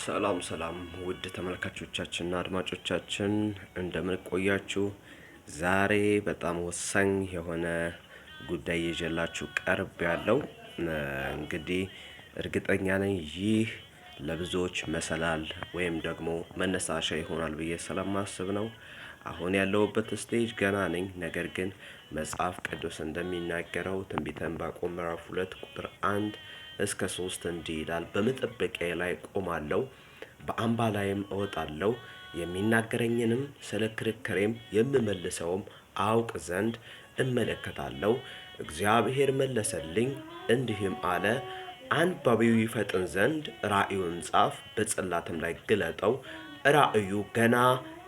ሰላም ውድ ተመልካቾቻችንና አድማጮቻችን እንደምን ቆያችሁ? ዛሬ በጣም ወሳኝ የሆነ ጉዳይ ይዤላችሁ ቀርቤያለሁ። እንግዲህ እርግጠኛ ነኝ ይህ ለብዙዎች መሰላል ወይም ደግሞ መነሳሻ ይሆናል ብዬ ስለማስብ ነው። አሁን ያለሁበት ስቴጅ ገና ነኝ። ነገር ግን መጽሐፍ ቅዱስ እንደሚናገረው ትንቢተ ዕንባቆም ምዕራፍ 2 ቁጥር 1 እስከ 3 እንዲህ ይላል። በመጠበቂያዬ ላይ ቆማለሁ፣ በአምባ ላይም እወጣለሁ፣ የሚናገረኝንም ስለ ክርክሬም የምመልሰውም አውቅ ዘንድ እመለከታለሁ። እግዚአብሔር መለሰልኝ እንዲህም አለ፣ አንባቢው ይፈጥን ዘንድ ራእዩን ጻፍ፣ በጽላትም ላይ ግለጠው። ራእዩ ገና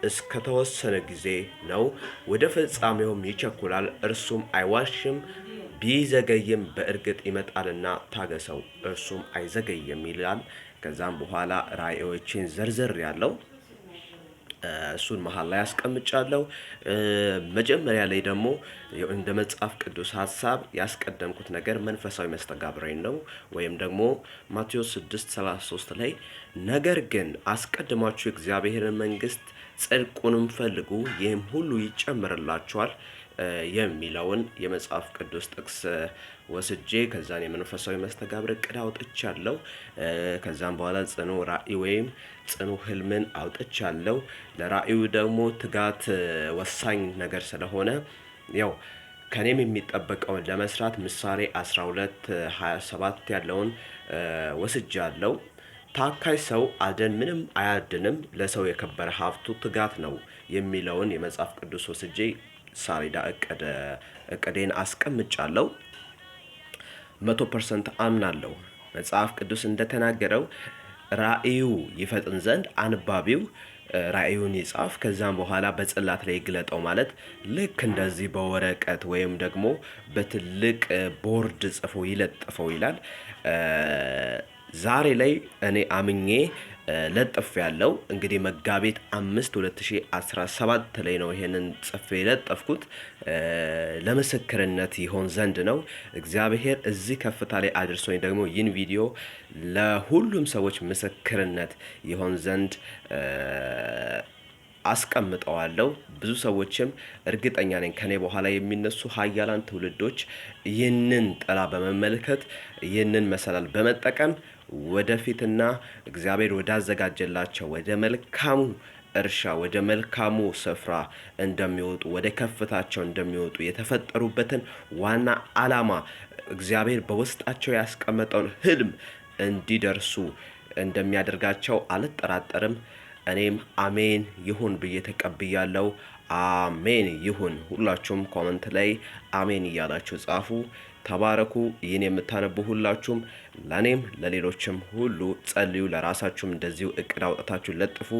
እስከተወሰነ ጊዜ ነው፣ ወደ ፍጻሜውም ይቸኩላል። እርሱም አይዋሽም፣ ቢዘገይም በእርግጥ ይመጣልና ታገሰው፣ እርሱም አይዘገይም ይላል። ከዛም በኋላ ራእዮችን ዘርዘር ያለው እሱን መሃል ላይ አስቀምጫለሁ። መጀመሪያ ላይ ደግሞ እንደ መጽሐፍ ቅዱስ ሐሳብ ያስቀደምኩት ነገር መንፈሳዊ መስተጋብሬን ነው። ወይም ደግሞ ማቴዎስ 6:33 ላይ ነገር ግን አስቀድማችሁ የእግዚአብሔርን መንግስት ጽድቁንም ፈልጉ፣ ይህም ሁሉ ይጨመርላችኋል የሚለውን የመጽሐፍ ቅዱስ ጥቅስ ወስጄ ከዛን የመንፈሳዊ መስተጋብር እቅድ አውጥቻለሁ። ከዛም በኋላ ጽኑ ራእይ ወይም ጽኑ ህልምን አውጥቻለሁ። ለራእዩ ደግሞ ትጋት ወሳኝ ነገር ስለሆነ ያው ከኔም የሚጠበቀውን ለመስራት ምሳሌ 12:27 ያለውን ወስጃለሁ። ታካይ ሰው አደን ምንም አያድንም፣ ለሰው የከበረ ሀብቱ ትጋት ነው የሚለውን የመጽሐፍ ቅዱስ ወስጄ ሳሪዳ እቅዴን አስቀምጫለሁ። 100% አምናለሁ። መጽሐፍ ቅዱስ እንደተናገረው ራእዩ ይፈጥን ዘንድ አንባቢው ራእዩን ይጻፍ፣ ከዛም በኋላ በጽላት ላይ ግለጠው ማለት ልክ እንደዚህ በወረቀት ወይም ደግሞ በትልቅ ቦርድ ጽፎ ይለጥፈው ይላል። ዛሬ ላይ እኔ አምኜ ለጥፍ ያለው እንግዲህ መጋቢት 5 2017 ላይ ነው ይሄንን ጽፌ ለጠፍኩት። ለምስክርነት ይሆን ዘንድ ነው። እግዚአብሔር እዚህ ከፍታ ላይ አድርሶኝ ደግሞ ይህን ቪዲዮ ለሁሉም ሰዎች ምስክርነት ይሆን ዘንድ አስቀምጠዋለሁ። ብዙ ሰዎችም እርግጠኛ ነኝ ከኔ በኋላ የሚነሱ ሀያላን ትውልዶች ይህንን ጥላ በመመልከት ይህንን መሰላል በመጠቀም ወደፊትና እግዚአብሔር ወዳዘጋጀላቸው ወደ መልካሙ እርሻ ወደ መልካሙ ስፍራ እንደሚወጡ ወደ ከፍታቸው እንደሚወጡ የተፈጠሩበትን ዋና ዓላማ እግዚአብሔር በውስጣቸው ያስቀመጠውን ህልም እንዲደርሱ እንደሚያደርጋቸው አልጠራጠርም። እኔም አሜን ይሁን ብዬ ተቀብያለሁ። አሜን ይሁን። ሁላችሁም ኮሜንት ላይ አሜን እያላችሁ ጻፉ። ተባረኩ። ይህን የምታነቡ ሁላችሁም ለኔም ለሌሎችም ሁሉ ጸልዩ። ለራሳችሁም እንደዚሁ እቅድ አውጥታችሁ ለጥፉ።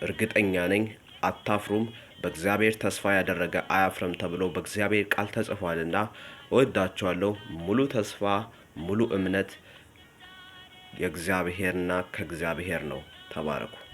እርግጠኛ ነኝ አታፍሩም። በእግዚአብሔር ተስፋ ያደረገ አያፍርም ተብሎ በእግዚአብሔር ቃል ተጽፏልና እወዳችኋለሁ። ሙሉ ተስፋ ሙሉ እምነት የእግዚአብሔርና ከእግዚአብሔር ነው። ተባረኩ።